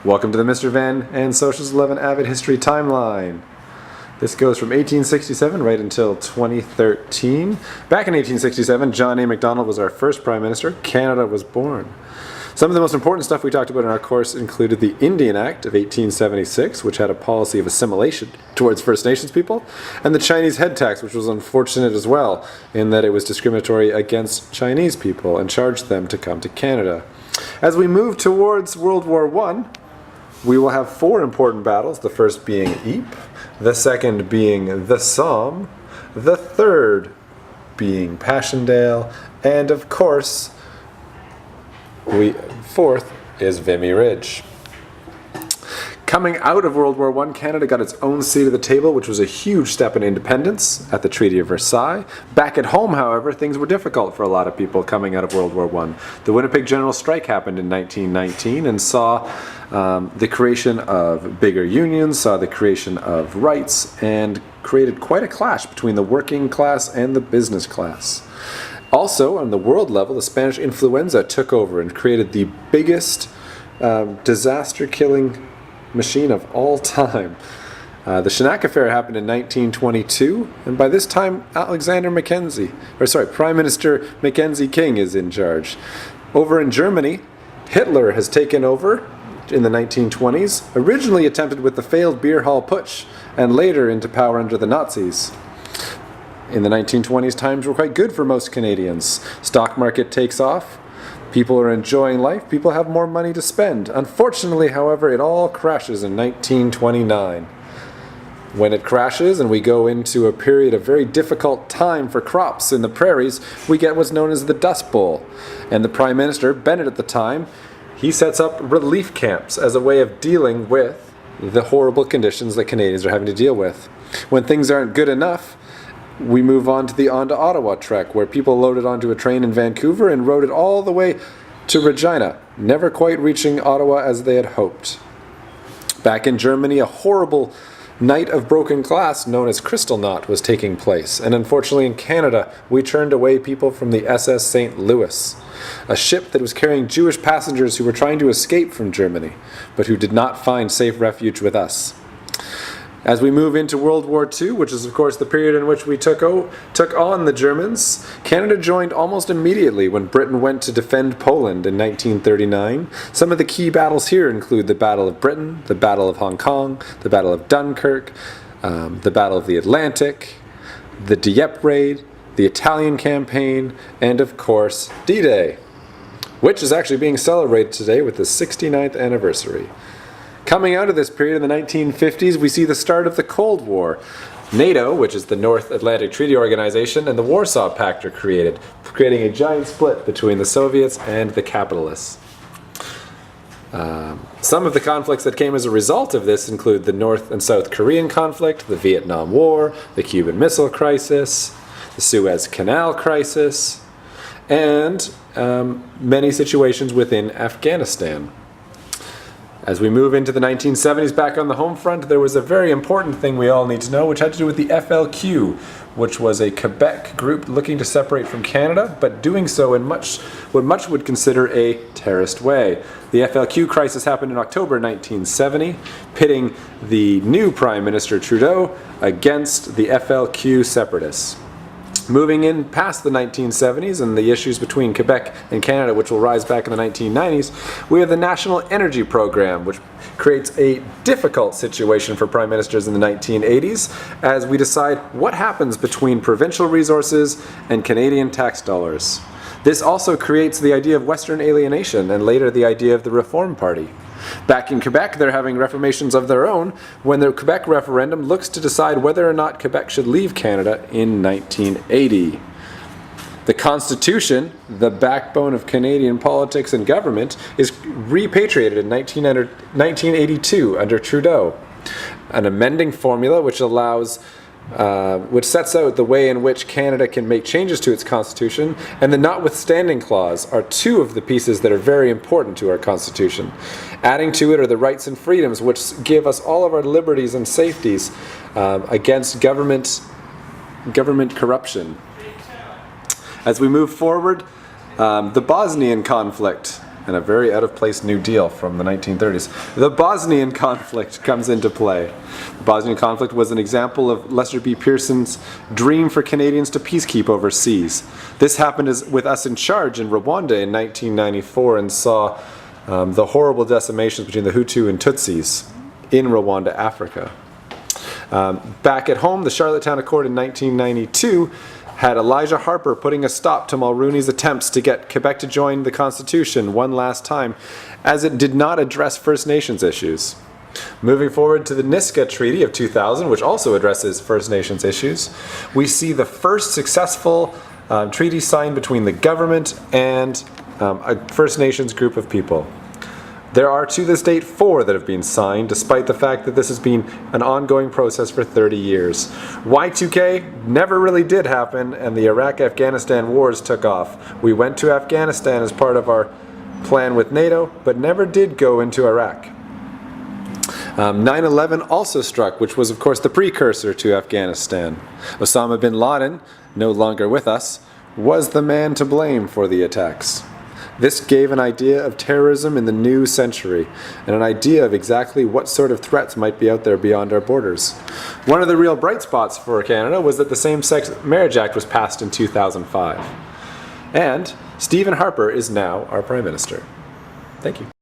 Welcome to the Mr. Van and SS11 Avid History Timeline. This goes from 1867 right until 2013. Back in 1867, John A. Macdonald was our first Prime Minister. Canada was born. Some of the most important stuff we talked about in our course included the Indian Act of 1876, which had a policy of assimilation towards First Nations people, and the Chinese head tax, which was unfortunate as well, in that it was discriminatory against Chinese people and charged them to come to Canada. As we move towards World War I, we will have four important battles, the first being Ypres, the second being the Somme, the third being Passchendaele, and of course, fourth is Vimy Ridge. Coming out of World War I, Canada got its own seat at the table, which was a huge step in independence at the Treaty of Versailles. Back at home, however, things were difficult for a lot of people coming out of World War I. The Winnipeg General Strike happened in 1919 and saw the creation of bigger unions, saw the creation of rights, and created quite a clash between the working class and the business class. Also, on the world level, the Spanish influenza took over and created the biggest disaster-killing machine of all time. The Chinook affair happened in 1922, and by this time, Prime Minister Mackenzie King is in charge. Over in Germany, Hitler has taken over in the 1920s, originally attempted with the failed beer hall putsch, and later into power under the Nazis. In the 1920s, times were quite good for most Canadians. Stock market takes off. People are enjoying life. People have more money to spend. Unfortunately, however, it all crashes in 1929. When it crashes and we go into a period of very difficult time for crops in the prairies, we get what's known as the Dust Bowl. And the Prime Minister, Bennett at the time, he sets up relief camps as a way of dealing with the horrible conditions that Canadians are having to deal with. When things aren't good enough, we move on to the On to Ottawa trek, where people loaded onto a train in Vancouver and rode it all the way to Regina, never quite reaching Ottawa as they had hoped. Back in Germany, a horrible night of broken glass known as Kristallnacht was taking place, and unfortunately in Canada, we turned away people from the SS St. Louis, a ship that was carrying Jewish passengers who were trying to escape from Germany, but who did not find safe refuge with us. As we move into World War II, which is of course the period in which we took on the Germans, Canada joined almost immediately when Britain went to defend Poland in 1939. Some of the key battles here include the Battle of Britain, the Battle of Hong Kong, the Battle of Dunkirk, the Battle of the Atlantic, the Dieppe Raid, the Italian Campaign, and of course D-Day, which is actually being celebrated today with the 69th anniversary. Coming out of this period in the 1950s, we see the start of the Cold War. NATO, which is the North Atlantic Treaty Organization, and the Warsaw Pact are created, creating a giant split between the Soviets and the capitalists. Some of the conflicts that came as a result of this include the North and South Korean conflict, the Vietnam War, the Cuban Missile Crisis, the Suez Canal crisis, and many situations within Afghanistan. As we move into the 1970s, back on the home front, there was a very important thing we all need to know, which had to do with the FLQ, which was a Quebec group looking to separate from Canada, but doing so in what much would consider a terrorist way. The FLQ crisis happened in October 1970, pitting the new Prime Minister Trudeau against the FLQ separatists. Moving in past the 1970s and the issues between Quebec and Canada, which will rise back in the 1990s, we have the National Energy Program, which creates a difficult situation for prime ministers in the 1980s as we decide what happens between provincial resources and Canadian tax dollars. This also creates the idea of Western alienation and later the idea of the Reform Party. Back in Quebec, they're having reformations of their own when the Quebec referendum looks to decide whether or not Quebec should leave Canada in 1980. The Constitution, the backbone of Canadian politics and government, is repatriated in 1982 under Trudeau. An amending formula which sets out the way in which Canada can make changes to its constitution, and the notwithstanding clause are two of the pieces that are very important to our constitution. Adding to it are the rights and freedoms which give us all of our liberties and safeties against government corruption. As we move forward, the Bosnian conflict and a very out-of-place New Deal from the 1930s. The Bosnian conflict comes into play. The Bosnian conflict was an example of Lester B. Pearson's dream for Canadians to peacekeep overseas. This happened with us in charge in Rwanda in 1994 and saw the horrible decimations between the Hutu and Tutsis in Rwanda, Africa. Back at home, the Charlottetown Accord in 1992 had Elijah Harper putting a stop to Mulrooney's attempts to get Quebec to join the Constitution one last time, as it did not address First Nations issues. Moving forward to the Niska Treaty of 2000, which also addresses First Nations issues, we see the first successful treaty signed between the government and a First Nations group of people. There are to this date 4 that have been signed, despite the fact that this has been an ongoing process for 30 years. Y2K never really did happen, and the Iraq-Afghanistan wars took off. We went to Afghanistan as part of our plan with NATO, but never did go into Iraq. 9/11 also struck, which was of course the precursor to Afghanistan. Osama bin Laden, no longer with us, was the man to blame for the attacks. This gave an idea of terrorism in the new century, and an idea of exactly what sort of threats might be out there beyond our borders. One of the real bright spots for Canada was that the Same-Sex Marriage Act was passed in 2005. And Stephen Harper is now our Prime Minister. Thank you.